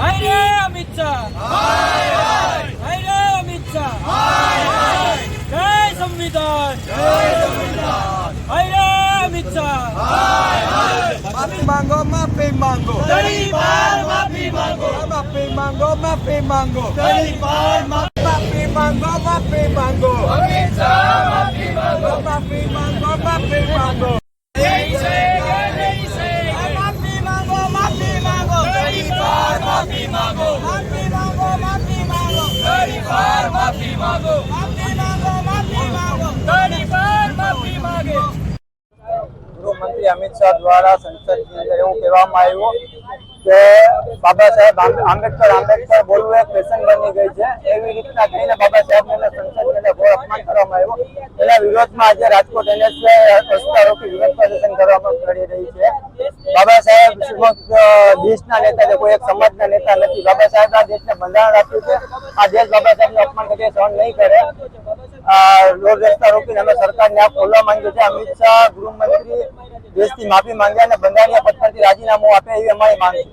हाय रे अमित शाह, हाय रे अमित शाह, जय संविधान, हाय रे अमित शाह, माफी मांगो, माफी मांगो, गरीबार माफी मांगो, माफी मांगो, माफी मांगो, गरीबार माफी मांगो, माफी मांगो, अमित शाह माफी मांगो, माफी मांगो, माफी मांगो, नहीं सहेगा, नहीं सहेगा, माफी मांगो, माफी मांगो, गरीबार माफी मांगो, माफी मांगो, माफी मांगो, गरीबार माफी मांगो, माफी मांगो, माफी मांगो, गरीबार माफी मांगे। ગૃહમંત્રી અમિત શાહ દ્વારા સંસદની અંદર એવું કહેવામાં આવ્યું કે બાબા સાહેબ આંબેડકર બોલવું એક ફેશન બની ગઈ છે, એવી રીતના કહીને બાબા સાહેબને સંસદની અંદર ઘોર અપમાન કરવામાં આવ્યું. એના વિરોધમાં આજે રાજકોટ NSA રસ્તા રોકી વિરોધ પ્રદર્શન કરવામાં કરી રહી છે. બાબા સાહેબ દેશના નેતા છે, કોઈ એક સમાજના નેતા નથી. બાબા સાહેબ આ દેશને બંધારણ આપ્યું છે. આ દેશ બાબા સાહેબનું અપમાન કરી સહન નહીં કરે. રોડ રસ્તા રોકીને અમે સરકારને આ ખોલવા માંગ્યું છે. અમિત શાહ ગૃહમંત્રી દેશથી માફી માંગે અને બંધારણીય પદ પરથી રાજીનામું આપે એવી અમારી માંગ છે.